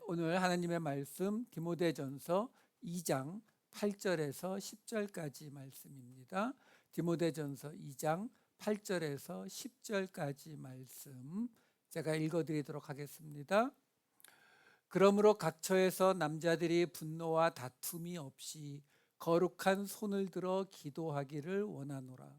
오늘 하나님의 말씀 디모데전서 2장 8절에서 10절까지 말씀입니다. 디모데전서 2장 8절에서 10절까지 말씀 제가 읽어드리도록 하겠습니다. 그러므로 각 처에서 남자들이 분노와 다툼이 없이 거룩한 손을 들어 기도하기를 원하노라.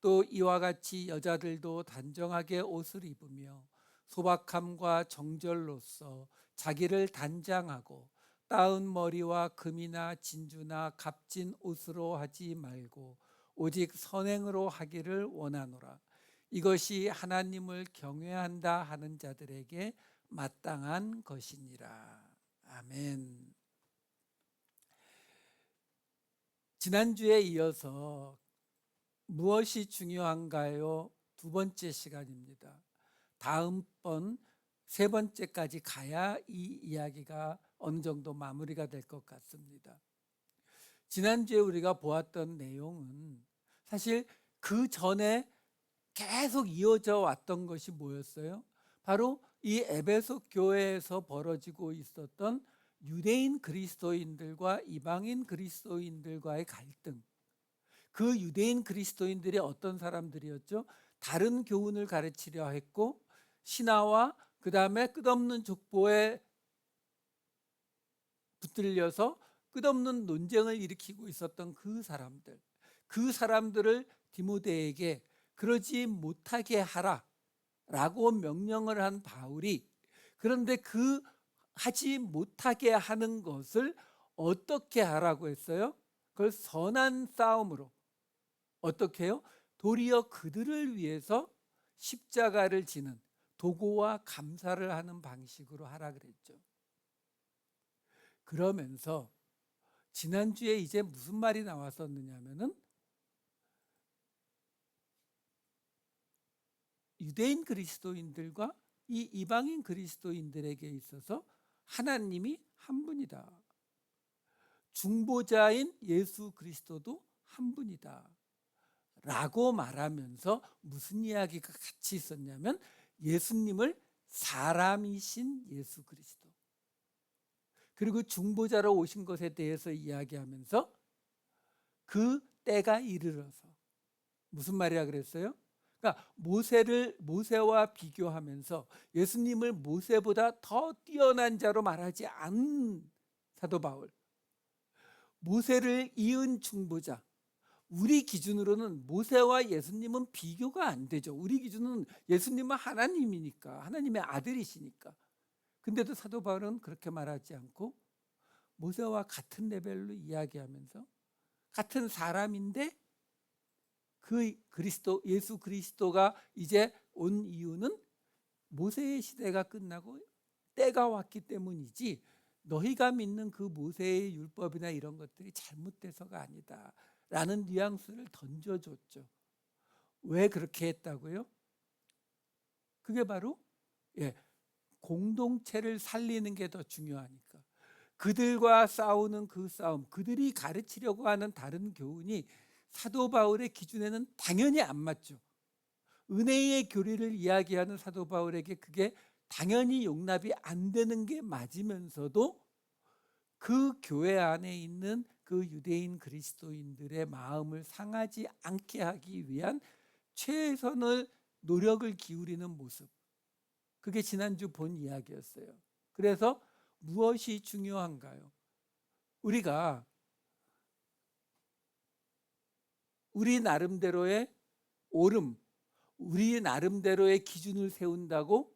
또 이와 같이 여자들도 단정하게 옷을 입으며 소박함과 정절로서 자기를 단장하고 따은 머리와 금이나 진주나 값진 옷으로 하지 말고 오직 선행으로 하기를 원하노라. 이것이 하나님을 경외한다 하는 자들에게 마땅한 것이니라. 아멘. 지난주에 이어서 무엇이 중요한가요? 두 번째 시간입니다. 다음번 세 번째까지 가야 이 이야기가 어느 정도 마무리가 될 것 같습니다. 지난주에 우리가 보았던 내용은 사실 그 전에 계속 이어져 왔던 것이 뭐였어요? 바로 이 에베소 교회에서 벌어지고 있었던 유대인 그리스도인들과 이방인 그리스도인들과의 갈등. 그 유대인 그리스도인들이 어떤 사람들이었죠? 다른 교훈을 가르치려 했고 신하와 그 다음에 끝없는 족보에 붙들려서 끝없는 논쟁을 일으키고 있었던 그 사람들을 디모데에게 그러지 못하게 하라 라고 명령을 한 바울이, 그런데 그 하지 못하게 하는 것을 어떻게 하라고 했어요? 그걸 선한 싸움으로, 어떻게 해요? 도리어 그들을 위해서 십자가를 지는 도고와 감사를 하는 방식으로 하라 그랬죠. 그러면서 지난주에 이제 무슨 말이 나왔었느냐면은 유대인 그리스도인들과 이 이방인 그리스도인들에게 있어서 하나님이 한 분이다. 중보자인 예수 그리스도도 한 분이다 라고 말하면서 무슨 이야기가 같이 있었냐면 예수님을 사람이신 예수 그리스도, 그리고 중보자로 오신 것에 대해서 이야기하면서 그 때가 이르러서, 무슨 말이라 그랬어요? 그러니까 모세와 비교하면서 예수님을 모세보다 더 뛰어난 자로 말하지 않은 사도 바울, 모세를 이은 중보자. 우리 기준으로는 모세와 예수님은 비교가 안 되죠. 우리 기준은 예수님은 하나님이니까, 하나님의 아들이시니까. 근데도 사도 바울은 그렇게 말하지 않고 모세와 같은 레벨로 이야기하면서 같은 사람인데 그 예수 그리스도가 이제 온 이유는 모세의 시대가 끝나고 때가 왔기 때문이지 너희가 믿는 그 모세의 율법이나 이런 것들이 잘못돼서가 아니다 라는 뉘앙스를 던져줬죠. 왜 그렇게 했다고요? 그게 바로 공동체를 살리는 게 더 중요하니까. 그들과 싸우는 그 싸움, 그들이 가르치려고 하는 다른 교훈이 사도 바울의 기준에는 당연히 안 맞죠. 은혜의 교리를 이야기하는 사도 바울에게 그게 당연히 용납이 안 되는 게 맞으면서도 그 교회 안에 있는 그 유대인 그리스도인들의 마음을 상하지 않게 하기 위한 최선의 노력을 기울이는 모습, 그게 지난주 본 이야기였어요. 그래서 무엇이 중요한가요? 우리가 우리 나름대로의 옳음, 우리 나름대로의 기준을 세운다고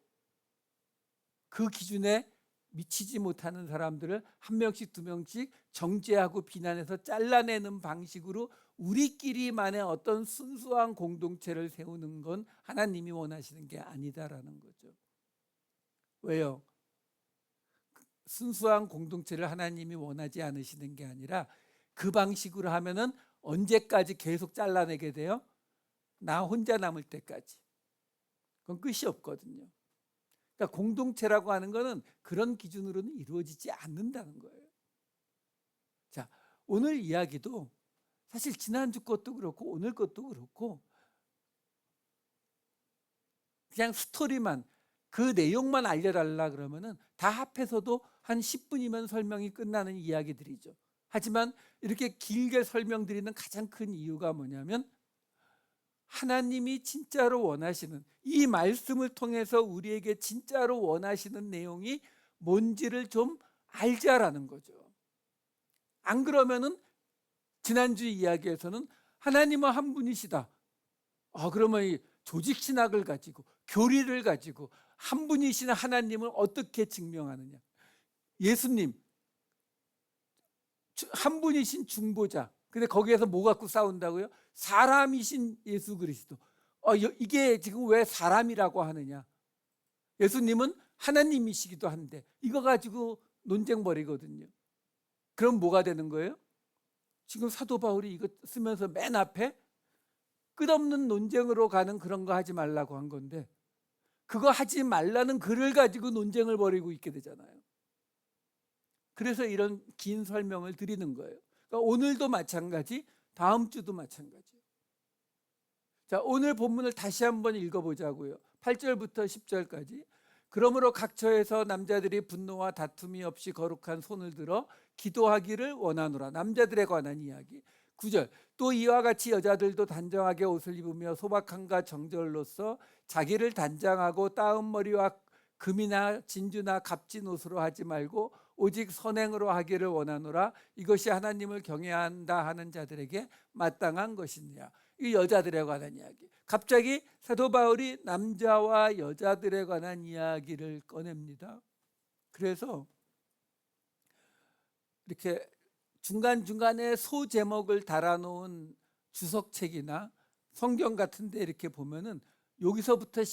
그 기준에 미치지 못하는 사람들을 한 명씩 두 명씩 정죄하고 비난해서 잘라내는 방식으로 우리끼리만의 어떤 순수한 공동체를 세우는 건 하나님이 원하시는 게 아니다라는 거죠. 왜요? 순수한 공동체를 하나님이 원하지 않으시는 게 아니라 그 방식으로 하면은 언제까지 계속 잘라내게 돼요? 나 혼자 남을 때까지. 그건 끝이 없거든요. 그러니까 공동체라고 하는 거는 그런 기준으로는 이루어지지 않는다는 거예요. 자, 오늘 이야기도 사실 지난주 것도 그렇고 오늘 것도 그렇고 그냥 스토리만, 그 내용만 알려달라 그러면은 다 합해서도 한 10분이면 설명이 끝나는 이야기들이죠. 하지만 이렇게 길게 설명드리는 가장 큰 이유가 뭐냐면 하나님이 진짜로 원하시는, 이 말씀을 통해서 우리에게 진짜로 원하시는 내용이 뭔지를 좀 알자라는 거죠. 안 그러면은 지난주 이야기에서는 하나님은 한 분이시다. 그러면 이 조직 신학을 가지고 교리를 가지고 한 분이신 하나님을 어떻게 증명하느냐? 예수님 한 분이신 중보자. 근데 거기에서 뭐 갖고 싸운다고요? 사람이신 예수 그리스도. 이게 지금 왜 사람이라고 하느냐? 예수님은 하나님이시기도 한데 이거 가지고 논쟁 벌이거든요. 그럼 뭐가 되는 거예요? 지금 사도 바울이 이거 쓰면서 맨 앞에 끝없는 논쟁으로 가는 그런 거 하지 말라고 한 건데, 그거 하지 말라는 글을 가지고 논쟁을 벌이고 있게 되잖아요. 그래서 이런 긴 설명을 드리는 거예요. 그러니까 오늘도 마찬가지, 다음 주도 마찬가지예요. 자, 오늘 본문을 다시 한번 읽어보자고요. 8절부터 10절까지. 그러므로 각 처에서 남자들이 분노와 다툼이 없이 거룩한 손을 들어 기도하기를 원하노라. 남자들에 관한 이야기. 9절. 또 이와 같이 여자들도 단정하게 옷을 입으며 소박함과 정절로서 자기를 단장하고 따은 머리와 금이나 진주나 값진 옷으로 하지 말고 오직 선행으로 하기를 원하노라. 이것이 하나님을 경외한다 하는 자들에게 마땅한 것이니라. 이 여자들에 관한 이야기. 갑자기 사도 바울이 남자와 여자들에 관한 이야기를 꺼냅니다. 그래서 이렇게 중간중간에 소제목을 달아놓은 주석책이나 성경 같은 데 이렇게 보면은 여기서부터 이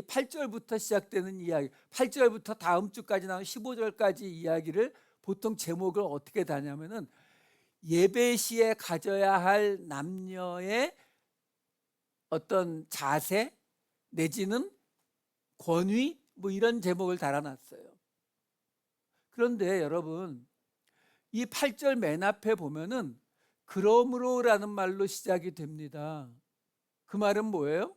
8절부터 시작되는 이야기, 8절부터 다음 주까지 나온 15절까지 이야기를 보통 제목을 어떻게 다냐면은 예배 시에 가져야 할 남녀의 어떤 자세 내지는 권위, 뭐 이런 제목을 달아놨어요. 그런데 여러분, 이 8절 맨 앞에 보면은 그러므로라는 말로 시작이 됩니다. 그 말은 뭐예요?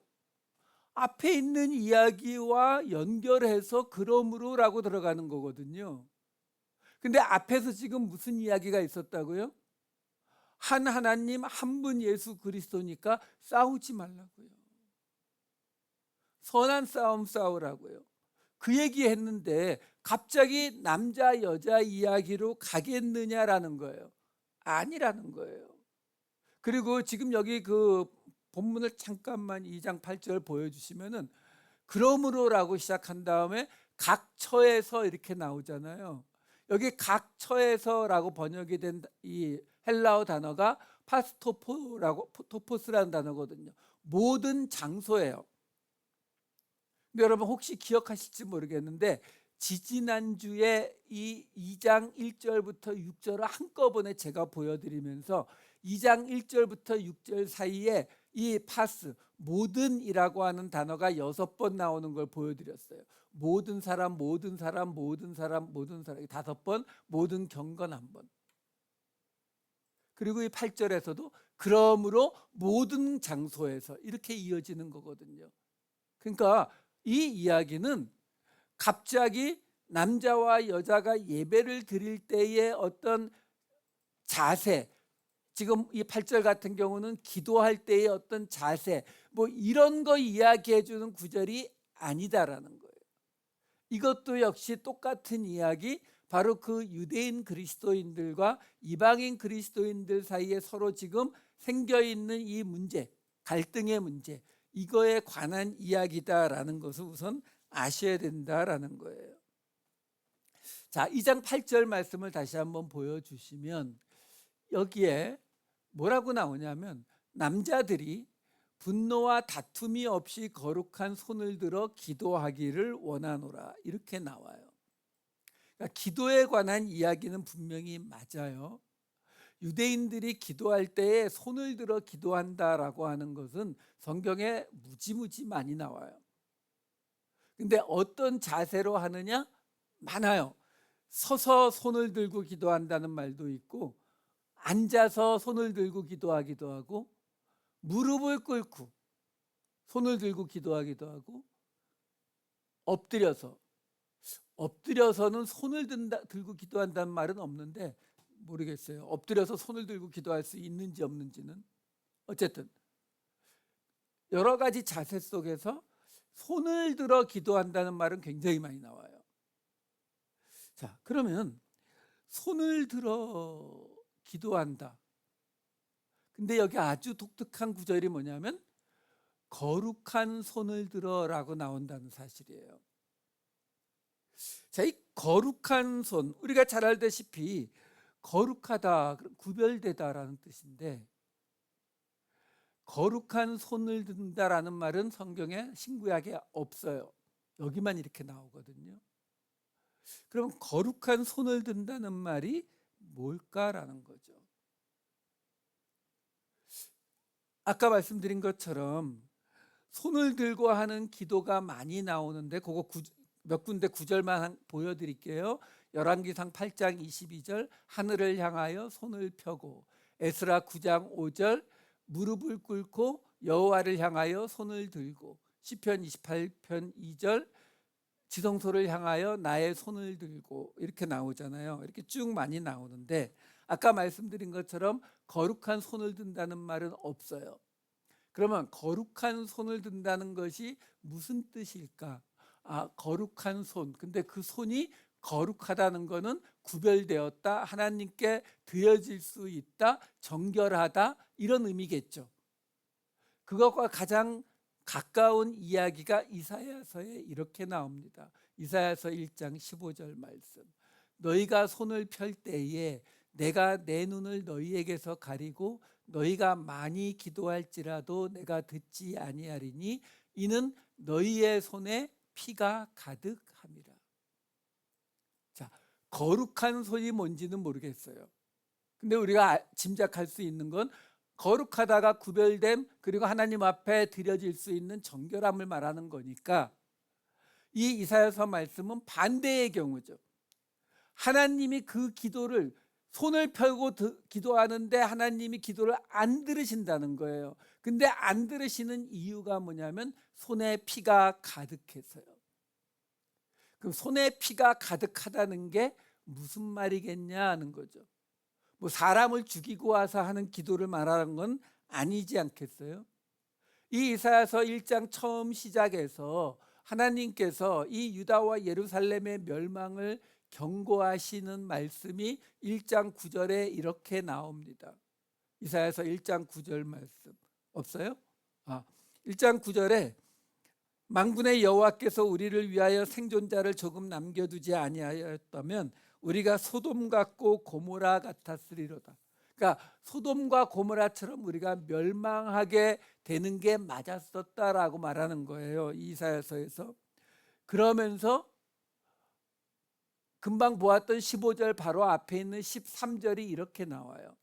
앞에 있는 이야기와 연결해서 그러므로라고 들어가는 거거든요. 근데 앞에서 지금 무슨 이야기가 있었다고요? 한 하나님 한 분 예수 그리스도니까 싸우지 말라고요. 선한 싸움 싸우라고요. 그 얘기했는데 갑자기 남자 여자 이야기로 가겠느냐라는 거예요. 아니라는 거예요. 그리고 지금 여기 그 본문을 잠깐만 2장 8절 보여주시면은 그러므로라고 시작한 다음에 각 처에서 이렇게 나오잖아요. 여기 각 처에서라고 번역이 된 이 헬라어 단어가 토포스라는 단어거든요. 모든 장소예요. 근데 여러분 혹시 기억하실지 모르겠는데 지지난주에 이 2장 1절부터 6절을 한꺼번에 제가 보여드리면서 2장 1절부터 6절 사이에 이 파스, 모든이라고 하는 단어가 6번 나오는 걸 보여드렸어요. 모든 사람, 모든 사람, 모든 사람, 모든 사람, 5번, 모든 경건 1번. 그리고 이 8절에서도 그러므로 모든 장소에서 이렇게 이어지는 거거든요. 그러니까 이 이야기는 갑자기 남자와 여자가 예배를 드릴 때의 어떤 자세, 지금 이 8절 같은 경우는 기도할 때의 어떤 자세, 뭐 이런 거 이야기해 주는 구절이 아니다라는 거예요. 이것도 역시 똑같은 이야기, 바로 그 유대인 그리스도인들과 이방인 그리스도인들 사이에 서로 지금 생겨 있는 이 문제, 갈등의 문제, 이거에 관한 이야기다라는 것을 우선 아셔야 된다라는 거예요. 자, 2장 8절 말씀을 다시 한번 보여주시면 여기에 뭐라고 나오냐면 남자들이 분노와 다툼이 없이 거룩한 손을 들어 기도하기를 원하노라, 이렇게 나와요. 그러니까 기도에 관한 이야기는 분명히 맞아요. 유대인들이 기도할 때에 손을 들어 기도한다라고 하는 것은 성경에 무지무지 많이 나와요. 근데 어떤 자세로 하느냐? 많아요. 서서 손을 들고 기도한다는 말도 있고, 앉아서 손을 들고 기도하기도 하고, 무릎을 꿇고 손을 들고 기도하기도 하고, 엎드려서, 엎드려서는 손을 들고 기도한다는 말은 없는데 모르겠어요. 엎드려서 손을 들고 기도할 수 있는지 없는지는. 어쨌든 여러 가지 자세 속에서 손을 들어 기도한다는 말은 굉장히 많이 나와요. 자, 그러면 손을 들어 기도한다. 근데 여기 아주 독특한 구절이 뭐냐면 거룩한 손을 들어라고 나온다는 사실이에요. 자, 이 거룩한 손, 우리가 잘 알다시피 거룩하다, 구별되다라는 뜻인데, 거룩한 손을 든다라는 말은 성경에 신구약에 없어요. 여기만 이렇게 나오거든요. 그럼 거룩한 손을 든다는 말이 뭘까라는 거죠. 아까 말씀드린 것처럼 손을 들고 하는 기도가 많이 나오는데 그거 몇 군데 구절만 보여드릴게요. 열왕기상 8장 22절 하늘을 향하여 손을 펴고, 에스라 9장 5절 무릎을 꿇고 여호와를 향하여 손을 들고, 시편 28편 2절 지성소를 향하여 나의 손을 들고, 이렇게 나오잖아요. 이렇게 쭉 많이 나오는데 아까 말씀드린 것처럼 거룩한 손을 든다는 말은 없어요. 그러면 거룩한 손을 든다는 것이 무슨 뜻일까? 거룩한 손. 근데 그 손이 거룩하다는 것은 구별되었다, 하나님께 드려질 수 있다, 정결하다, 이런 의미겠죠. 그것과 가장 가까운 이야기가 이사야서에 이렇게 나옵니다. 이사야서 1장 15절 말씀. 너희가 손을 펼 때에 내가 내 눈을 너희에게서 가리고 너희가 많이 기도할지라도 내가 듣지 아니하리니 이는 너희의 손에 피가 가득함이라. 자, 거룩한 손이 뭔지는 모르겠어요. 근데 우리가 짐작할 수 있는 건 거룩하다가 구별됨, 그리고 하나님 앞에 드려질 수 있는 정결함을 말하는 거니까 이 이사야서 말씀은 반대의 경우죠. 하나님이 그 기도를, 손을 펴고 기도하는데 하나님이 기도를 안 들으신다는 거예요. 근데 안 들으시는 이유가 뭐냐면 손에 피가 가득해서요. 그럼 손에 피가 가득하다는 게 무슨 말이겠냐 하는 거죠. 뭐 사람을 죽이고 와서 하는 기도를 말하는 건 아니지 않겠어요? 이 이사야서 1장 처음 시작에서 하나님께서 이 유다와 예루살렘의 멸망을 경고하시는 말씀이 1장 9절에 이렇게 나옵니다. 이사야서 1장 9절 말씀 없어요? 1장 9절에 만군의 여호와께서 우리를 위하여 생존자를 조금 남겨두지 아니하였다면 우리가 소돔 같고 고모라 같았으리로다. 그러니까 소돔과 고모라처럼 우리가 멸망하게 되는 게 맞았었다라고 말하는 거예요, 이사야서에서. 그러면서 금방 보았던 15절 바로 앞에 있는 13절이 이렇게 나와요.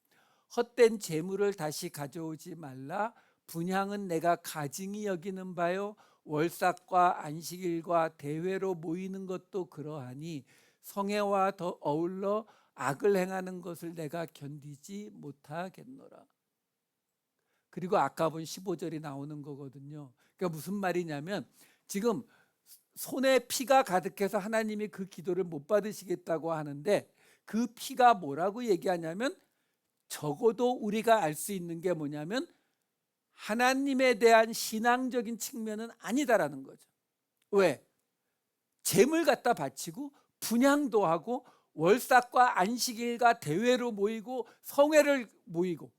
헛된 재물을 다시 가져오지 말라. 분향은 내가 가증히 여기는 바요. 월삭과 안식일과 대회로 모이는 것도 그러하니 성애와 더 어울러 악을 행하는 것을 내가 견디지 못하겠노라. 그리고 아까 본 15절이 나오는 거거든요. 그러니까 무슨 말이냐면 지금 손에 피가 가득해서 하나님이 그 기도를 못 받으시겠다고 하는데 그 피가 뭐라고 얘기하냐면 적어도 우리가 알 수 있는 게 뭐냐면 하나님에 대한 신앙적인 측면은 아니다라는 거죠. 왜? 재물 갖다 바치고 분향도 하고 월삭과 안식일과 대회로 모이고 성회를 모이고,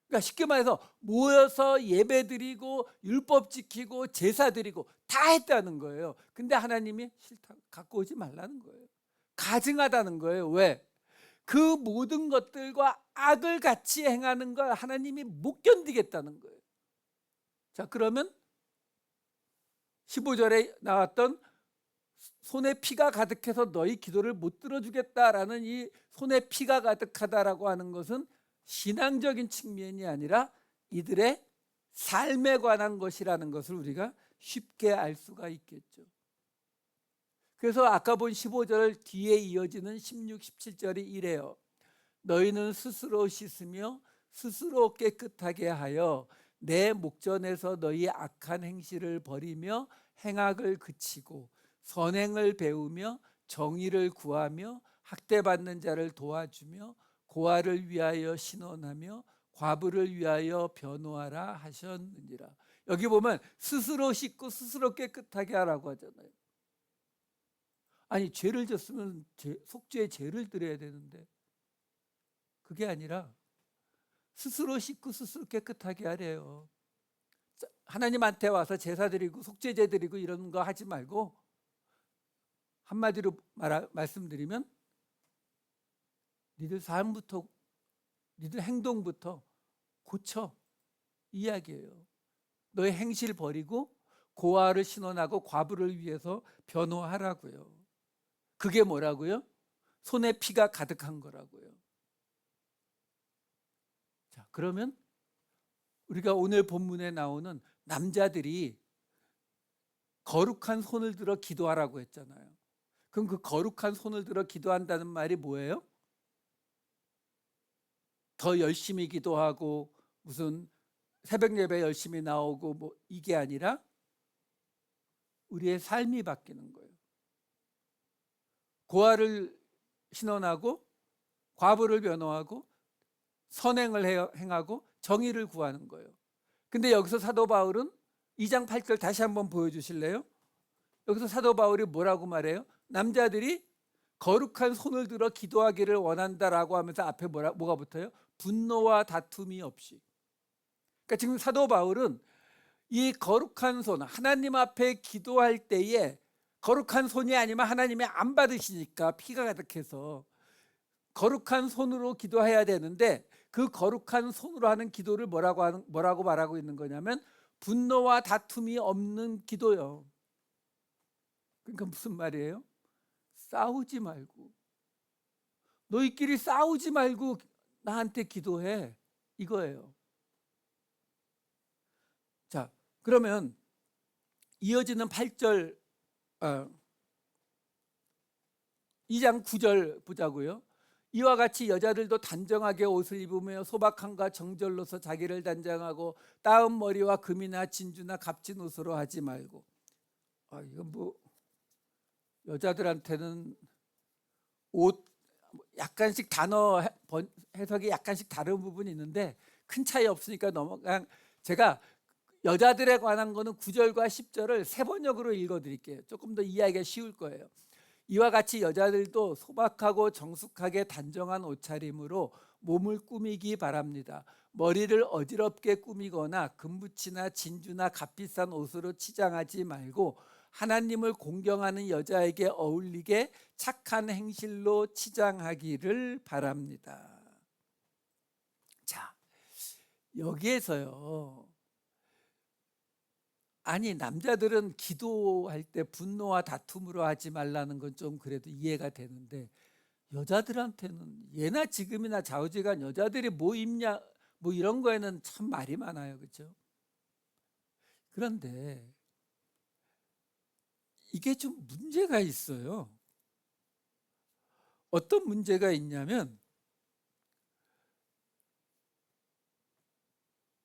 그러니까 쉽게 말해서 모여서 예배드리고 율법 지키고 제사 드리고 다 했다는 거예요. 근데 하나님이 싫다, 갖고 오지 말라는 거예요. 가증하다는 거예요. 왜? 그 모든 것들과 악을 같이 행하는 걸 하나님이 못 견디겠다는 거예요. 자, 그러면 15절에 나왔던 손에 피가 가득해서 너희 기도를 못 들어주겠다라는 이 손에 피가 가득하다라고 하는 것은 신앙적인 측면이 아니라 이들의 삶에 관한 것이라는 것을 우리가 쉽게 알 수가 있겠죠. 그래서 아까 본 15절 뒤에 이어지는 16, 17절이 이래요. 너희는 스스로 씻으며 스스로 깨끗하게 하여 내 목전에서 너희 악한 행실을 버리며 행악을 그치고 선행을 배우며 정의를 구하며 학대받는 자를 도와주며 고아를 위하여 신원하며 과부를 위하여 변호하라 하셨느니라. 여기 보면 스스로 씻고 스스로 깨끗하게 하라고 하잖아요. 아니, 죄를 졌으면 속죄의 죄를 드려야 되는데 그게 아니라 스스로 씻고 스스로 깨끗하게 하래요. 하나님한테 와서 제사 드리고 속죄제 드리고 이런 거 하지 말고, 한마디로 말씀드리면 니들 삶부터, 니들 행동부터 고쳐, 이 이야기예요. 너의 행실 버리고 고아를 신원하고 과부를 위해서 변호하라고요. 그게 뭐라고요? 손에 피가 가득한 거라고요. 자, 그러면 우리가 오늘 본문에 나오는 남자들이 거룩한 손을 들어 기도하라고 했잖아요. 그럼 그 거룩한 손을 들어 기도한다는 말이 뭐예요? 더 열심히 기도하고 무슨 새벽 예배 열심히 나오고 뭐 이게 아니라 우리의 삶이 바뀌는 거예요. 고아를 신원하고 과부를 변호하고 선행을 행하고 정의를 구하는 거예요. 근데 여기서 사도 바울은 2장 8절 다시 한번 보여주실래요? 여기서 사도 바울이 뭐라고 말해요? 남자들이 거룩한 손을 들어 기도하기를 원한다라고 하면서 앞에 뭐가 붙어요? 분노와 다툼이 없이. 그러니까 지금 사도 바울은 이 거룩한 손, 하나님 앞에 기도할 때에 거룩한 손이 아니면 하나님이 안 받으시니까 피가 가득해서 거룩한 손으로 기도해야 되는데, 그 거룩한 손으로 하는 기도를 뭐라고 말하고 있는 거냐면 분노와 다툼이 없는 기도요. 그러니까 무슨 말이에요? 싸우지 말고, 너희끼리 싸우지 말고 나한테 기도해, 이거예요. 자, 그러면 이어지는 8절 2장 9절 보자고요. 이와 같이 여자들도 단정하게 옷을 입으며 소박함과 정절로서 자기를 단정하고 따은 머리와 금이나 진주나 값진 옷으로 하지 말고. 이건 뭐 여자들한테는 옷 약간씩 단어 해석이 약간씩 다른 부분이 있는데 큰 차이 없으니까 그냥 제가 여자들에 관한 거는 9절과 10절을 세 번역으로 읽어드릴게요. 조금 더 이해하기가 쉬울 거예요. 이와 같이 여자들도 소박하고 정숙하게 단정한 옷차림으로 몸을 꾸미기 바랍니다. 머리를 어지럽게 꾸미거나 금붙이나 진주나 값비싼 옷으로 치장하지 말고 하나님을 공경하는 여자에게 어울리게 착한 행실로 치장하기를 바랍니다. 자, 여기에서요, 아니, 남자들은 기도할 때 분노와 다툼으로 하지 말라는 건 좀 그래도 이해가 되는데, 여자들한테는 예나 지금이나 좌우지간 여자들이 뭐 입냐 뭐 이런 거에는 참 말이 많아요, 그렇죠? 그런데 이게 좀 문제가 있어요. 어떤 문제가 있냐면,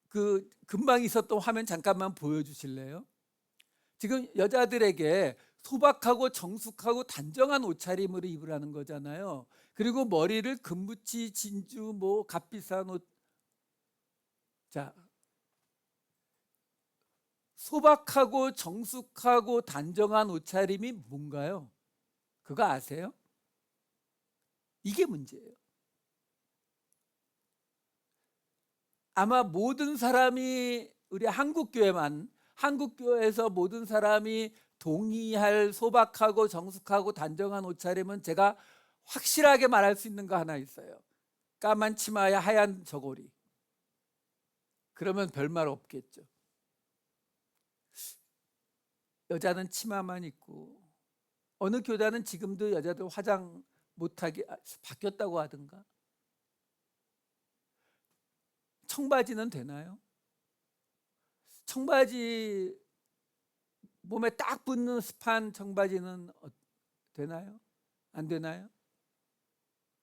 그 금방 있었던 화면 잠깐만 보여주실래요? 지금 여자들에게 소박하고 정숙하고 단정한 옷차림으로 입으라는 거잖아요. 그리고 머리를 금붙이, 진주, 뭐 값비싼 옷. 자, 소박하고 정숙하고 단정한 옷차림이 뭔가요? 그거 아세요? 이게 문제예요. 아마 모든 사람이, 우리 한국교회에서 모든 사람이 동의할 소박하고 정숙하고 단정한 옷차림은 제가 확실하게 말할 수 있는 거 하나 있어요. 까만 치마에 하얀 저고리. 그러면 별말 없겠죠. 여자는 치마만 입고, 어느 교단은 지금도 여자들 화장 못하게 바뀌었다고 하던가. 청바지는 되나요? 청바지, 몸에 딱 붙는 스판 청바지는 되나요? 안 되나요?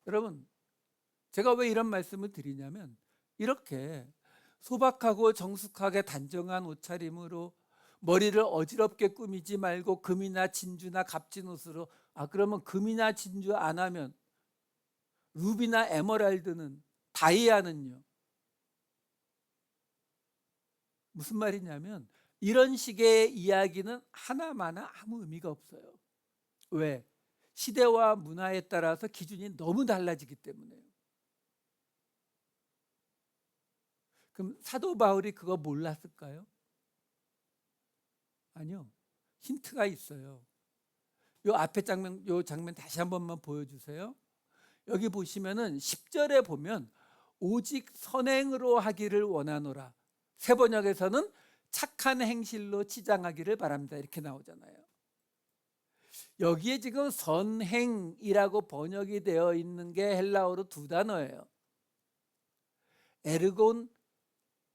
여러분, 제가 왜 이런 말씀을 드리냐면, 이렇게 소박하고 정숙하게 단정한 옷차림으로 머리를 어지럽게 꾸미지 말고 금이나 진주나 값진 옷으로. 그러면 금이나 진주 안 하면 루비나 에메랄드는, 다이아는요? 무슨 말이냐면 이런 식의 이야기는 하나마나 아무 의미가 없어요. 왜? 시대와 문화에 따라서 기준이 너무 달라지기 때문에요. 그럼 사도 바울이 그거 몰랐을까요? 아니요. 힌트가 있어요. 요 앞에 장면, 요 장면 다시 한 번만 보여주세요. 여기 보시면은 10절에 보면 오직 선행으로 하기를 원하노라. 새 번역에서는 착한 행실로 치장하기를 바랍니다. 이렇게 나오잖아요. 여기에 지금 선행이라고 번역이 되어 있는 게 헬라어로 두 단어예요. 에르곤,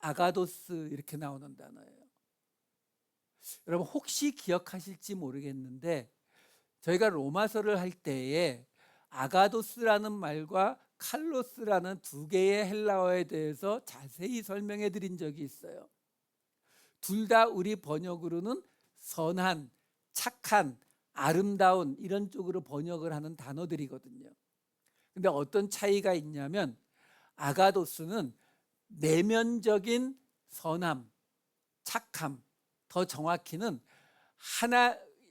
아가도스 이렇게 나오는 단어예요. 여러분 혹시 기억하실지 모르겠는데 저희가 로마서를 할 때에 아가도스라는 말과 칼로스라는 두 개의 헬라어에 대해서 자세히 설명해 드린 적이 있어요. 둘 다 우리 번역으로는 선한, 착한, 아름다운 이런 쪽으로 번역을 하는 단어들이거든요. 근데 어떤 차이가 있냐면 아가도스는 내면적인 선함, 착함, 더 정확히는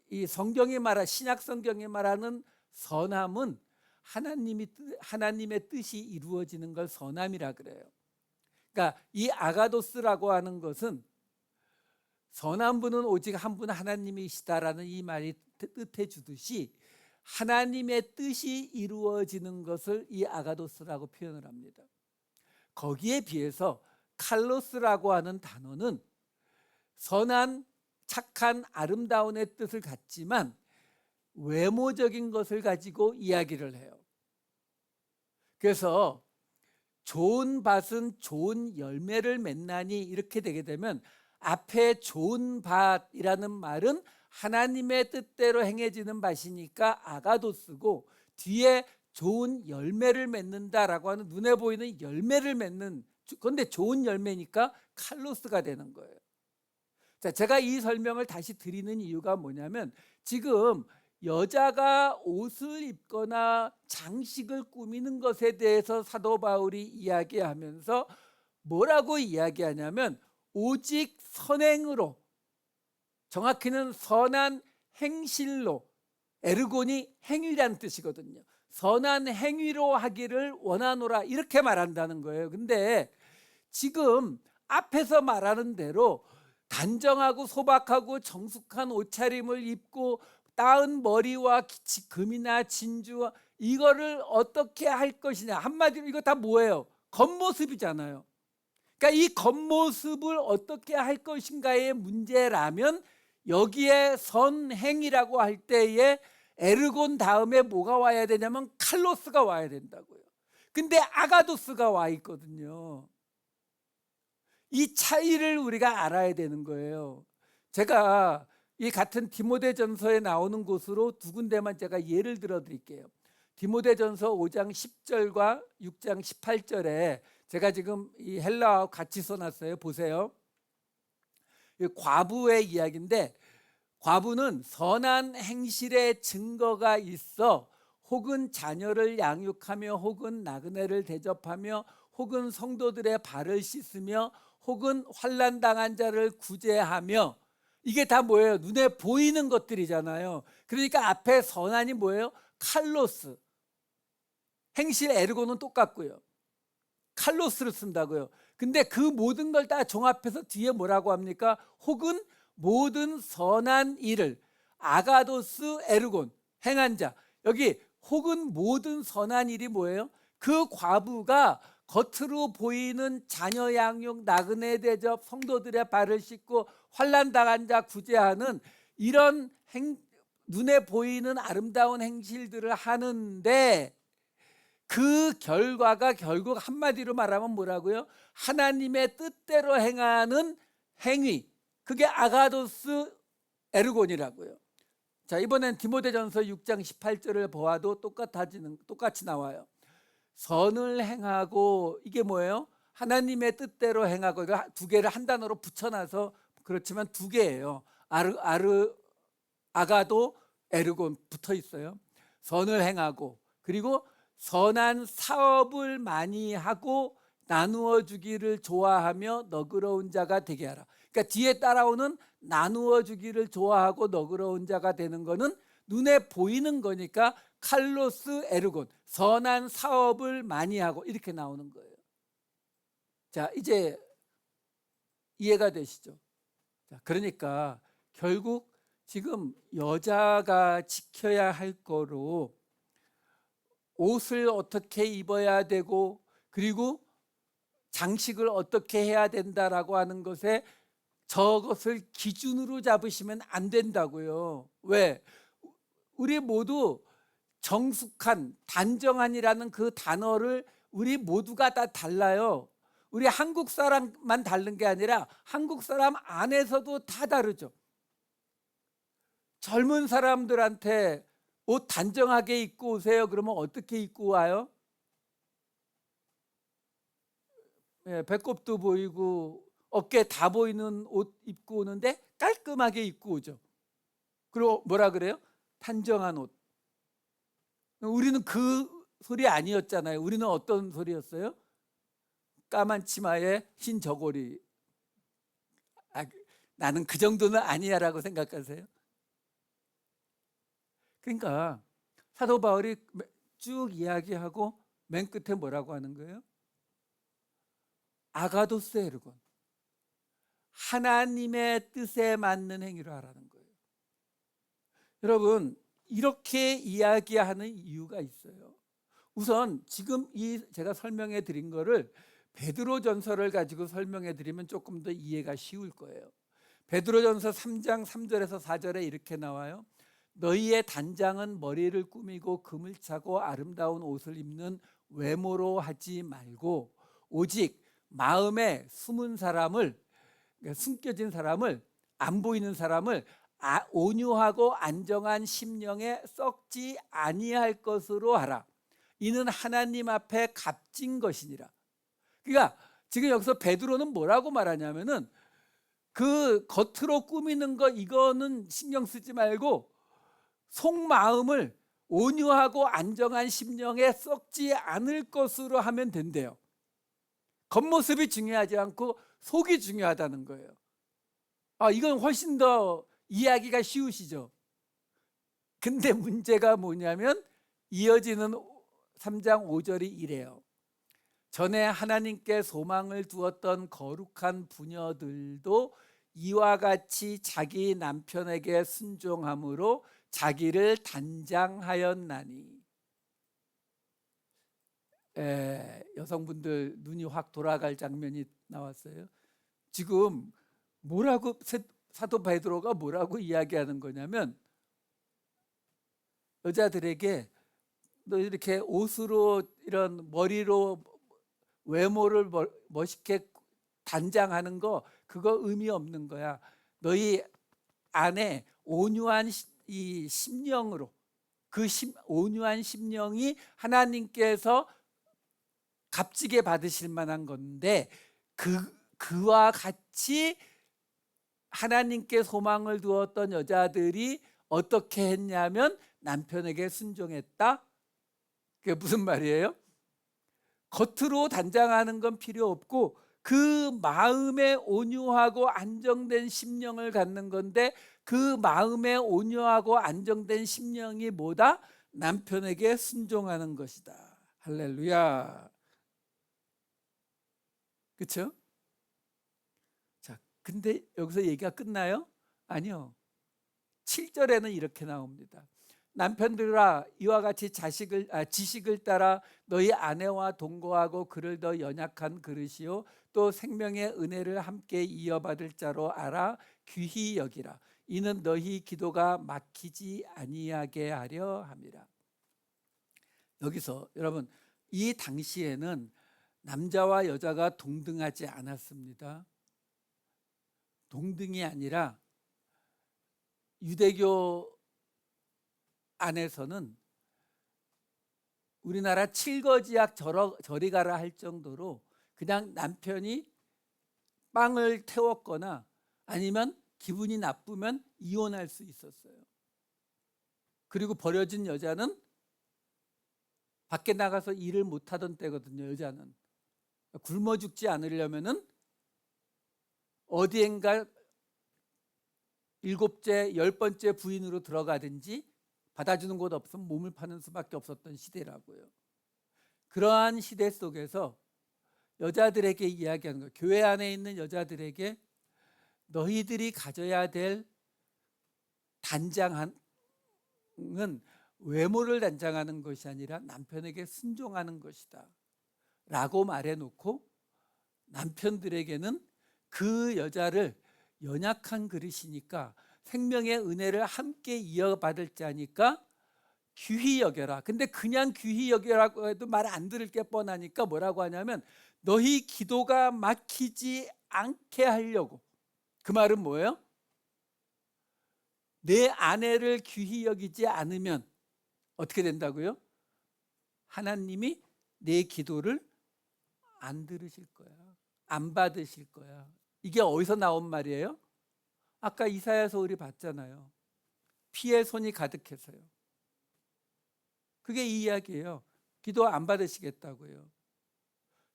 이 성경이 신약 성경이 말하는 선함은 하나님의 뜻이 이루어지는 걸 선함이라 그래요. 그러니까 이 아가도스라고 하는 것은 선한 분은 오직 한 분 하나님이시다라는 이 말이 뜻해 주듯이 하나님의 뜻이 이루어지는 것을 이 아가도스라고 표현을 합니다. 거기에 비해서 칼로스라고 하는 단어는 선한, 착한, 아름다운의 뜻을 갖지만 외모적인 것을 가지고 이야기를 해요. 그래서 좋은 밭은 좋은 열매를 맺나니 이렇게 되게 되면 앞에 좋은 밭이라는 말은 하나님의 뜻대로 행해지는 밭이니까 아가도스고 뒤에 좋은 열매를 맺는다라고 하는 눈에 보이는 열매를 맺는, 그런데 좋은 열매니까 칼로스가 되는 거예요. 자, 제가 이 설명을 다시 드리는 이유가 뭐냐면 지금 여자가 옷을 입거나 장식을 꾸미는 것에 대해서 사도 바울이 이야기하면서 뭐라고 이야기하냐면 오직 선행으로, 정확히는 선한 행실로, 에르곤이 행위란 뜻이거든요. 선한 행위로 하기를 원하노라 이렇게 말한다는 거예요. 근데 지금 앞에서 말하는 대로 단정하고 소박하고 정숙한 옷차림을 입고 따은 머리와 금이나 진주와 이거를 어떻게 할 것이냐, 한마디로 이거 다 뭐예요? 겉모습이잖아요. 그러니까 이 겉모습을 어떻게 할 것인가의 문제라면 여기에 선행이라고 할 때에 에르곤 다음에 뭐가 와야 되냐면 칼로스가 와야 된다고요. 근데 아가도스가 와 있거든요. 이 차이를 우리가 알아야 되는 거예요. 제가 이 같은 디모데전서에 나오는 곳으로 두 군데만 제가 예를 들어 드릴게요. 디모데전서 5장 10절과 6장 18절에 제가 지금 이 헬라어 같이 써놨어요. 보세요. 과부의 이야기인데 과부는 선한 행실의 증거가 있어 혹은 자녀를 양육하며 혹은 나그네를 대접하며 혹은 성도들의 발을 씻으며 혹은 환난 당한 자를 구제하며, 이게 다 뭐예요? 눈에 보이는 것들이잖아요. 그러니까 앞에 선한이 뭐예요? 칼로스. 행실 에르고는 똑같고요. 칼로스를 쓴다고요. 근데 그 모든 걸 다 종합해서 뒤에 뭐라고 합니까? 혹은 모든 선한 일을, 아가도스 에르곤, 행한 자. 여기 혹은 모든 선한 일이 뭐예요? 그 과부가 겉으로 보이는 자녀 양육, 나그네 대접, 성도들의 발을 씻고 환난 당한 자 구제하는 이런 눈에 보이는 아름다운 행실들을 하는데 그 결과가 결국 한마디로 말하면 뭐라고요? 하나님의 뜻대로 행하는 행위, 그게 아가도스 에르곤이라고요. 자, 이번엔 디모데전서 6장 18절을 보아도 똑같이 나와요. 선을 행하고, 이게 뭐예요? 하나님의 뜻대로 행하고, 이거 두 개를 한 단어로 붙여놔서 그렇지만 두 개예요. 아가도 에르곤 붙어 있어요. 선을 행하고, 그리고 선한 사업을 많이 하고 나누어 주기를 좋아하며 너그러운 자가 되게 하라. 그러니까 뒤에 따라오는 나누어 주기를 좋아하고 너그러운 자가 되는 거는 눈에 보이는 거니까 칼로스 에르곤, 선한 사업을 많이 하고, 이렇게 나오는 거예요. 자, 이제 이해가 되시죠? 자, 그러니까 결국 지금 여자가 지켜야 할 거로 옷을 어떻게 입어야 되고, 그리고 장식을 어떻게 해야 된다라고 하는 것에 저것을 기준으로 잡으시면 안 된다고요. 왜? 우리 모두 정숙한, 단정한이라는 그 단어를 우리 모두가 다 달라요. 우리 한국 사람만 다른 게 아니라 한국 사람 안에서도 다 다르죠. 젊은 사람들한테 옷 단정하게 입고 오세요. 그러면 어떻게 입고 와요? 배꼽도 보이고 어깨 다 보이는 옷 입고 오는데 깔끔하게 입고 오죠. 그리고 뭐라 그래요? 단정한 옷. 우리는 그 소리 아니었잖아요. 우리는 어떤 소리였어요? 까만 치마에 흰 저고리. 나는 그 정도는 아니야라고 생각하세요? 그러니까 사도 바울이 쭉 이야기하고 맨 끝에 뭐라고 하는 거예요? 아가도스 에르곤, 하나님의 뜻에 맞는 행위를 하라는 거예요. 여러분, 이렇게 이야기하는 이유가 있어요. 우선 지금 이 제가 설명해 드린 거를 베드로전서를 가지고 설명해 드리면 조금 더 이해가 쉬울 거예요. 베드로전서 3장 3절에서 4절에 이렇게 나와요. 너희의 단장은 머리를 꾸미고 금을 차고 아름다운 옷을 입는 외모로 하지 말고, 오직 마음에 숨은 사람을, 숨겨진 사람을, 안 보이는 사람을 온유하고 안정한 심령에 썩지 아니할 것으로 하라. 이는 하나님 앞에 값진 것이니라. 그러니까 지금 여기서 베드로는 뭐라고 말하냐면은 그 겉으로 꾸미는 거 이거는 신경 쓰지 말고 속마음을 온유하고 안정한 심령에 썩지 않을 것으로 하면 된대요. 겉모습이 중요하지 않고 속이 중요하다는 거예요. 이건 훨씬 더 이해하기가 쉬우시죠? 근데 문제가 뭐냐면 이어지는 3장 5절이 이래요. 전에 하나님께 소망을 두었던 거룩한 부녀들도 이와 같이 자기 남편에게 순종함으로 자기를 단장하였나니. 여성분들 눈이 확 돌아갈 장면이 나왔어요. 지금 뭐라고 사도 베드로가 뭐라고 이야기하는 거냐면, 여자들에게 너 이렇게 옷으로 이런 머리로 외모를 멋있게 단장하는 거 그거 의미 없는 거야. 너희 안에 온유한 이 심령으로, 그 온유한 심령이 하나님께서 값지게 받으실 만한 건데, 그와 같이 하나님께 소망을 두었던 여자들이 어떻게 했냐면 남편에게 순종했다. 그게 무슨 말이에요? 겉으로 단장하는 건 필요 없고 그 마음에 온유하고 안정된 심령을 갖는 건데, 그 마음에 온유하고 안정된 심령이 뭐다? 남편에게 순종하는 것이다. 할렐루야. 그렇죠? 자, 근데 여기서 얘기가 끝나요? 아니요. 7절에는 이렇게 나옵니다. 남편들아, 이와 같이 지식을 따라 너희 아내와 동거하고 그를 더 연약한 그릇이요 또 생명의 은혜를 함께 이어받을 자로 알아 귀히 여기라. 이는 너희 기도가 막히지 아니하게 하려 함이라. 여기서 여러분, 이 당시에는 남자와 여자가 동등하지 않았습니다. 동등이 아니라 유대교 안에서는 우리나라 칠거지약 저리 가라 할 정도로 그냥 남편이 빵을 태웠거나 아니면 기분이 나쁘면 이혼할 수 있었어요. 그리고 버려진 여자는 밖에 나가서 일을 못하던 때거든요. 여자는 굶어 죽지 않으려면은 어디엔가 7째, 10번째 부인으로 들어가든지 받아주는 곳 없으면 몸을 파는 수밖에 없었던 시대라고요. 그러한 시대 속에서 여자들에게 이야기하는 거예요. 교회 안에 있는 여자들에게 너희들이 가져야 될 단장은 외모를 단장하는 것이 아니라 남편에게 순종하는 것이다 라고 말해놓고, 남편들에게는 그 여자를 연약한 그릇이니까 생명의 은혜를 함께 이어받을 자니까 귀히 여겨라. 근데 그냥 귀히 여겨라고 해도 말 안 들을 게 뻔하니까 뭐라고 하냐면 너희 기도가 막히지 않게 하려고. 그 말은 뭐예요? 내 아내를 귀히 여기지 않으면 어떻게 된다고요? 하나님이 내 기도를 안 들으실 거야. 안 받으실 거야. 이게 어디서 나온 말이에요? 아까 이사야서 우리 봤잖아요. 피의 손이 가득해서요. 그게 이 이야기예요. 기도 안 받으시겠다고요.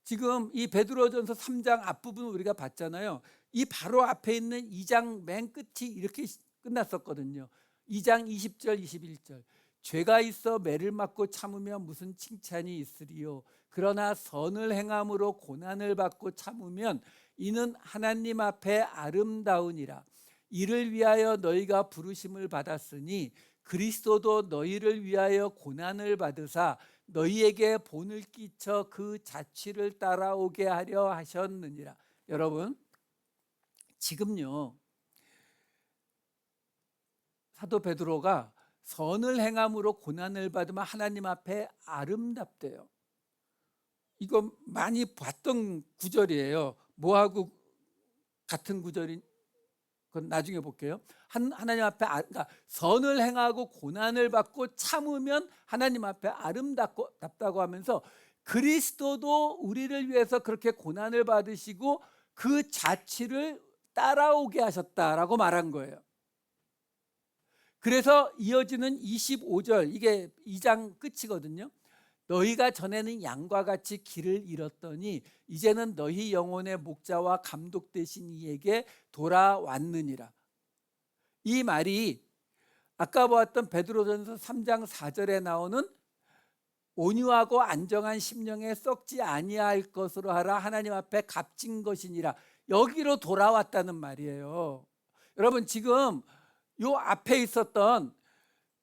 지금 이 베드로전서 3장 앞부분 우리가 봤잖아요. 이 바로 앞에 있는 2장 맨 끝이 이렇게 끝났었거든요. 2장 20절 21절. 죄가 있어 매를 맞고 참으면 무슨 칭찬이 있으리요. 그러나 선을 행함으로 고난을 받고 참으면 이는 하나님 앞에 아름다우니라. 이를 위하여 너희가 부르심을 받았으니 그리스도도 너희를 위하여 고난을 받으사 너희에게 본을 끼쳐 그 자취를 따라오게 하려 하셨느니라. 여러분, 지금요 사도 베드로가 선을 행함으로 고난을 받으면 하나님 앞에 아름답대요. 이거 많이 봤던 구절이에요. 뭐하고 같은 구절인 그건 나중에 볼게요. 하나님 앞에 그러니까 선을 행하고 고난을 받고 참으면 하나님 앞에 아름답다고 하면서 그리스도도 우리를 위해서 그렇게 고난을 받으시고 그 자취를 따라오게 하셨다라고 말한 거예요. 그래서 이어지는 25절, 이게 2장 끝이거든요. 너희가 전에는 양과 같이 길을 잃었더니 이제는 너희 영혼의 목자와 감독 되신 이에게 돌아왔느니라. 이 말이 아까 보았던 베드로전서 3장 4절에 나오는 온유하고 안정한 심령에 썩지 아니할 것으로 하라 하나님 앞에 값진 것이니라, 여기로 돌아왔다는 말이에요. 여러분, 지금 요 앞에 있었던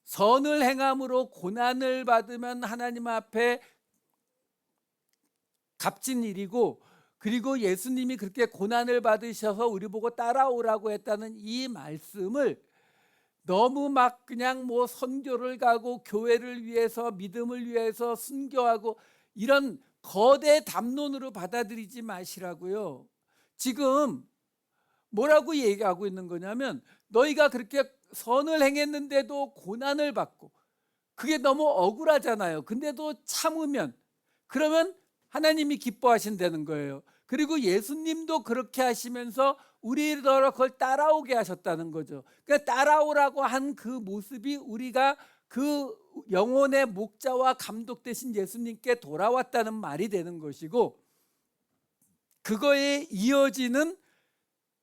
선을 행함으로 고난을 받으면 하나님 앞에 값진 일이고, 그리고 예수님이 그렇게 고난을 받으셔서 우리 보고 따라오라고 했다는 이 말씀을 너무 막 그냥 뭐 선교를 가고 교회를 위해서 믿음을 위해서 순교하고 이런 거대 담론으로 받아들이지 마시라고요. 지금 뭐라고 얘기하고 있는 거냐면 너희가 그렇게 선을 행했는데도 고난을 받고 그게 너무 억울하잖아요. 근데도 참으면 그러면 하나님이 기뻐하신다는 거예요. 그리고 예수님도 그렇게 하시면서 우리더러 그걸 따라오게 하셨다는 거죠. 그러니까 따라오라고 한 그 모습이 우리가 그 영혼의 목자와 감독 되신 예수님께 돌아왔다는 말이 되는 것이고, 그거에 이어지는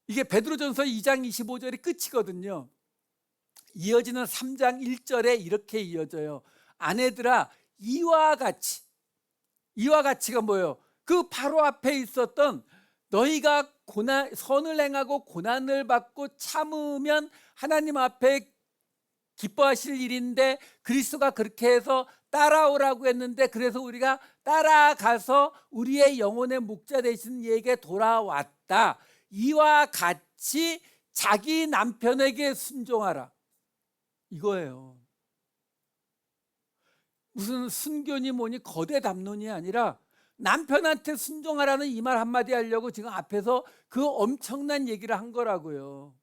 이게 베드로전서 2장 25절이 끝이거든요. 이어지는 3장 1절에 이렇게 이어져요. 아내들아, 이와 같이가 뭐예요? 그 바로 앞에 있었던 너희가 선을 행하고 고난을 받고 참으면 하나님 앞에 기뻐하실 일인데 그리스도가 그렇게 해서 따라오라고 했는데, 그래서 우리가 따라가서 우리의 영혼의 목자 되신 이에게 돌아왔다. 이와 같이 자기 남편에게 순종하라, 이거예요. 무슨 순교니 뭐니 거대 담론이 아니라 남편한테 순종하라는 이 말 한마디 하려고 지금 앞에서 그 엄청난 얘기를 한 거라고요.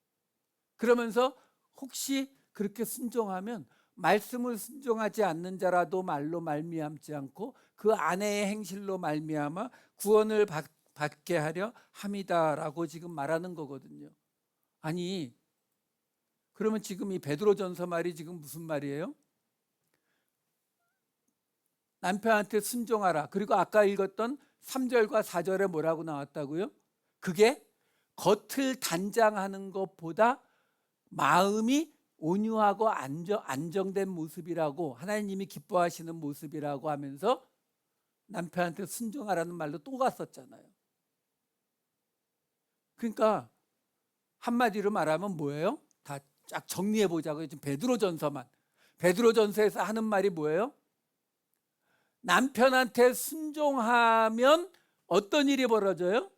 그러면서 혹시 그렇게 순종하면 말씀을 순종하지 않는 자라도 말로 말미암지 않고 그 아내의 행실로 말미암아 구원을 받게 하려 함이다라고 지금 말하는 거거든요. 아니, 그러면 지금 이 베드로전서 말이 지금 무슨 말이에요? 남편한테 순종하라. 그리고 아까 읽었던 3절과 4절에 뭐라고 나왔다고요? 그게 겉을 단장하는 것보다 마음이 온유하고 안정된 모습이라고, 하나님이 기뻐하시는 모습이라고 하면서 남편한테 순종하라는 말로 또 갔었잖아요. 그러니까 한마디로 말하면 뭐예요? 다 쫙 정리해 보자고요. 지금 베드로전서만. 베드로전서에서 하는 말이 뭐예요? 남편한테 순종하면 어떤 일이 벌어져요?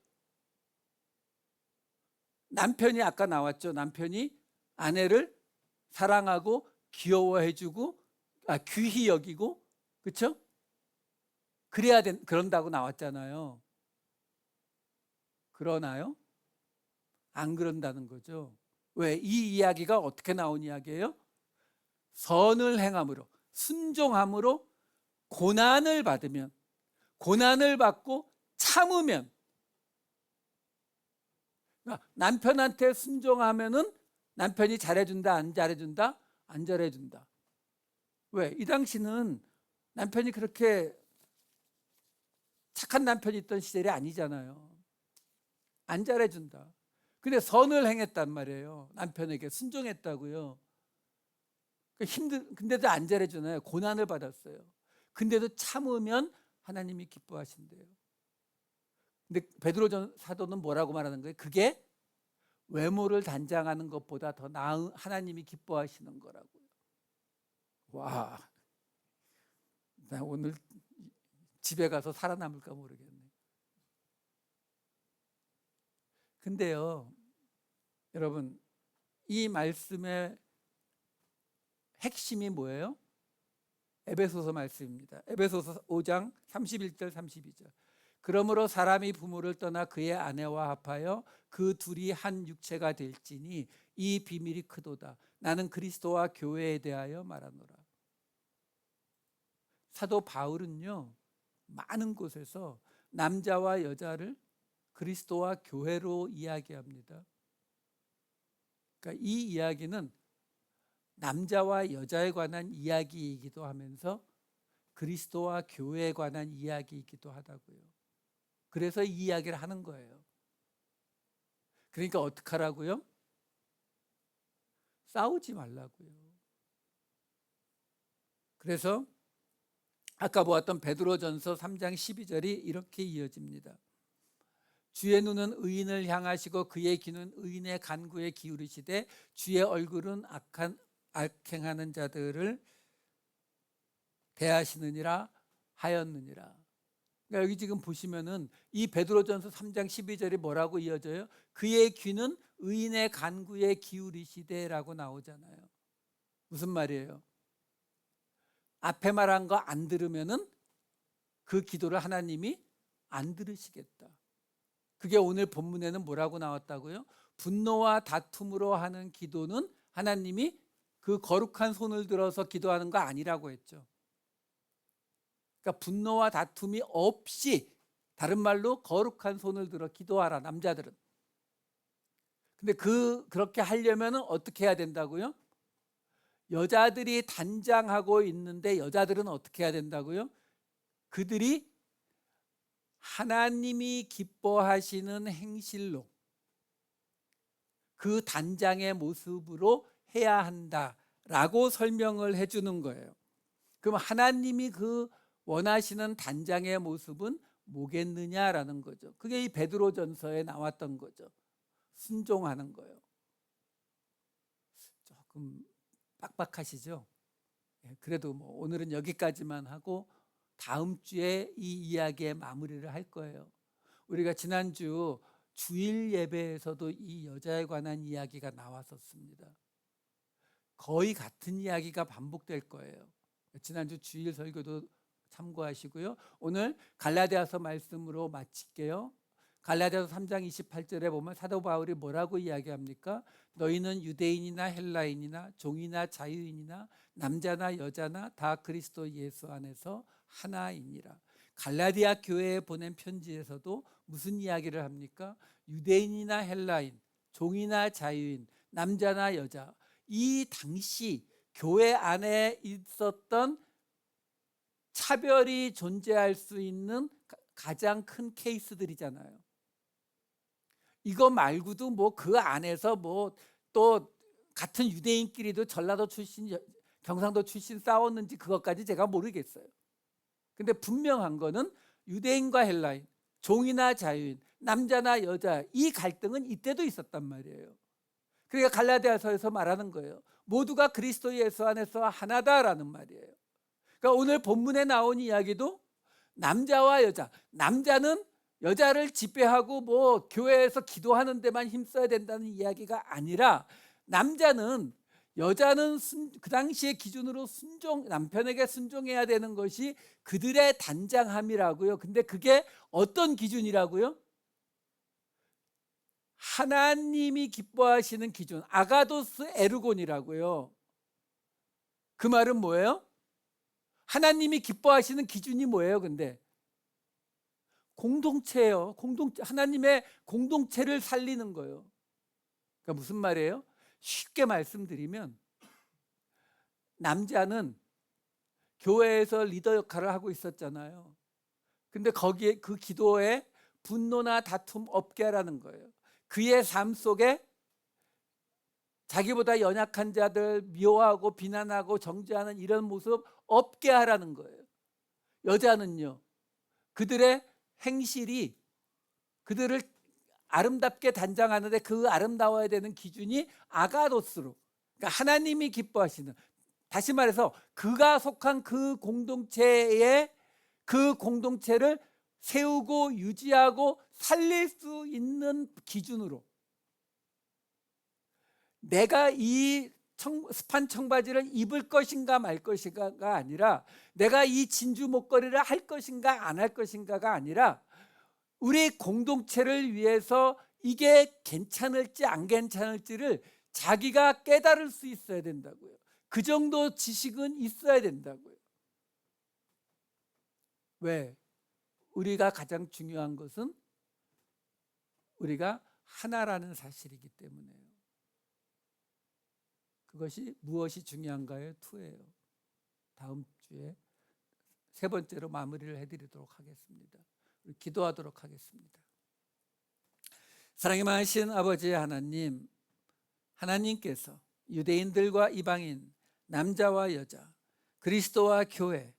남편이 아까 나왔죠. 남편이 아내를 사랑하고 귀여워해주고 귀히 여기고, 그렇죠? 그런다고 나왔잖아요. 그러나요? 안 그런다는 거죠. 왜? 이 이야기가 어떻게 나온 이야기예요? 선을 행함으로, 순종함으로 고난을 받으면, 고난을 받고 참으면, 그러니까 남편한테 순종하면은 남편이 잘해준다, 안 잘해준다? 안 잘해준다. 왜? 이 당시는 남편이 그렇게 착한 남편이 있던 시절이 아니잖아요. 안 잘해준다. 근데 선을 행했단 말이에요. 남편에게 순종했다고요. 근데도 안 잘해주나요? 고난을 받았어요. 근데도 참으면 하나님이 기뻐하신대요. 근데 베드로 사도는 뭐라고 말하는 거예요? 그게 외모를 단장하는 것보다 더 나은 하나님이 기뻐하시는 거라고요. 와, 나 오늘 집에 가서 살아남을까 모르겠네. 근데요, 여러분, 이 말씀의 핵심이 뭐예요? 에베소서 말씀입니다. 에베소서 5장 31절 32절. 그러므로 사람이 부모를 떠나 그의 아내와 합하여 그 둘이 한 육체가 될지니 이 비밀이 크도다. 나는 그리스도와 교회에 대하여 말하노라. 사도 바울은요, 많은 곳에서 남자와 여자를 그리스도와 교회로 이야기합니다. 그러니까 이 이야기는 남자와 여자에 관한 이야기이기도 하면서 그리스도와 교회에 관한 이야기이기도 하다고요. 그래서 이 이야기를 하는 거예요. 그러니까 어떡하라고요? 싸우지 말라고요. 그래서 아까 보았던 베드로전서 3장 12절이 이렇게 이어집니다. 주의 눈은 의인을 향하시고 그의 귀는 의인의 간구에 기울이시되 주의 얼굴은 악행하는 자들을 대하시느니라 하였느니라. 그러니까 여기 지금 보시면은 이 베드로전서 3장 12절이 뭐라고 이어져요? 그의 귀는 의인의 간구에 기울이시되라고 나오잖아요. 무슨 말이에요? 앞에 말한 거 안 들으면은 그 기도를 하나님이 안 들으시겠다. 그게 오늘 본문에는 뭐라고 나왔다고요? 분노와 다툼으로 하는 기도는 하나님이 그 거룩한 손을 들어서 기도하는 거 아니라고 했죠. 그러니까 분노와 다툼이 없이, 다른 말로 거룩한 손을 들어 기도하라, 남자들은. 근데 그렇게 하려면 어떻게 해야 된다고요? 여자들이 단장하고 있는데 여자들은 어떻게 해야 된다고요? 그들이 하나님이 기뻐하시는 행실로, 그 단장의 모습으로 해야 한다라고 설명을 해주는 거예요. 그럼 하나님이 그 원하시는 단장의 모습은 뭐겠느냐라는 거죠. 그게 이 베드로전서에 나왔던 거죠. 순종하는 거예요. 조금 빡빡하시죠? 그래도 뭐 오늘은 여기까지만 하고 다음 주에 이 이야기의 마무리를 할 거예요. 우리가 지난주 주일 예배에서도 이 여자에 관한 이야기가 나왔었습니다. 거의 같은 이야기가 반복될 거예요. 지난주 주일 설교도 참고하시고요. 오늘 갈라디아서 말씀으로 마칠게요. 갈라디아서 3장 28절에 보면 사도 바울이 뭐라고 이야기합니까? 너희는 유대인이나 헬라인이나 종이나 자유인이나 남자나 여자나 다 그리스도 예수 안에서 하나이니라. 갈라디아 교회에 보낸 편지에서도 무슨 이야기를 합니까? 유대인이나 헬라인, 종이나 자유인, 남자나 여자, 이 당시 교회 안에 있었던 차별이 존재할 수 있는 가장 큰 케이스들이잖아요. 이거 말고도 뭐 그 안에서 뭐 또 같은 유대인끼리도 전라도 출신, 경상도 출신 싸웠는지 그것까지 제가 모르겠어요. 근데 분명한 거는 유대인과 헬라인, 종이나 자유인, 남자나 여자, 이 갈등은 이때도 있었단 말이에요. 그러니까 갈라디아서에서 말하는 거예요. 모두가 그리스도 예수 안에서 하나다라는 말이에요. 그러니까 오늘 본문에 나온 이야기도 남자와 여자, 남자는 여자를 지배하고 뭐 교회에서 기도하는 데만 힘써야 된다는 이야기가 아니라, 남자는 여자는 그 당시의 기준으로 남편에게 순종해야 되는 것이 그들의 단장함이라고요. 근데 그게 어떤 기준이라고요? 하나님이 기뻐하시는 기준, 아가도스 에르곤이라고요. 그 말은 뭐예요? 하나님이 기뻐하시는 기준이 뭐예요? 근데 공동체예요. 하나님의 공동체를 살리는 거예요. 그러니까 무슨 말이에요? 쉽게 말씀드리면, 남자는 교회에서 리더 역할을 하고 있었잖아요. 근데 거기에 그 기도에 분노나 다툼 없게 하라는 거예요. 그의 삶 속에 자기보다 연약한 자들 미워하고 비난하고 정죄하는 이런 모습 없게 하라는 거예요. 여자는요, 그들의 행실이 그들을 아름답게 단장하는데 그 아름다워야 되는 기준이 아가도스로, 그러니까 하나님이 기뻐하시는, 다시 말해서 그가 속한 그 공동체에 그 공동체를 세우고 유지하고 살릴 수 있는 기준으로, 내가 이 스판 청바지를 입을 것인가 말 것인가가 아니라, 내가 이 진주 목걸이를 할 것인가 안 할 것인가가 아니라, 우리 공동체를 위해서 이게 괜찮을지 안 괜찮을지를 자기가 깨달을 수 있어야 된다고요. 그 정도 지식은 있어야 된다고요. 왜? 우리가 가장 중요한 것은 우리가 하나라는 사실이기 때문에요. 그것이 무엇이 중요한가요? 2예요. 다음 주에 세 번째로 마무리를 해드리도록 하겠습니다. 기도하도록 하겠습니다. 사랑이 많으신 아버지 하나님, 하나님께서 유대인들과 이방인, 남자와 여자, 그리스도와 교회,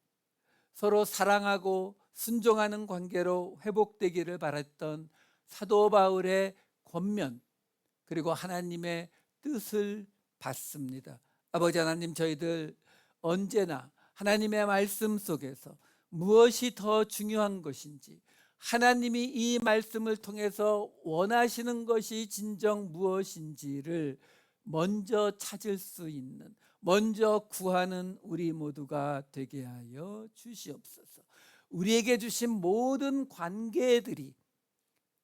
서로 사랑하고 순종하는 관계로 회복되기를 바랐던 사도 바울의 권면, 그리고 하나님의 뜻을 받습니다. 아버지 하나님, 저희들 언제나 하나님의 말씀 속에서 무엇이 더 중요한 것인지, 하나님이 이 말씀을 통해서 원하시는 것이 진정 무엇인지를 먼저 찾을 수 있는, 먼저 구하는 우리 모두가 되게 하여 주시옵소서. 우리에게 주신 모든 관계들이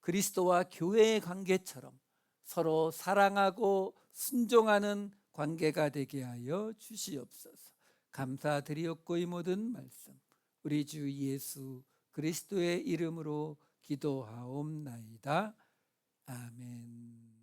그리스도와 교회의 관계처럼 서로 사랑하고 순종하는 관계가 되게 하여 주시옵소서. 감사드리옵고 이 모든 말씀 우리 주 예수 그리스도의 이름으로 기도하옵나이다. 아멘.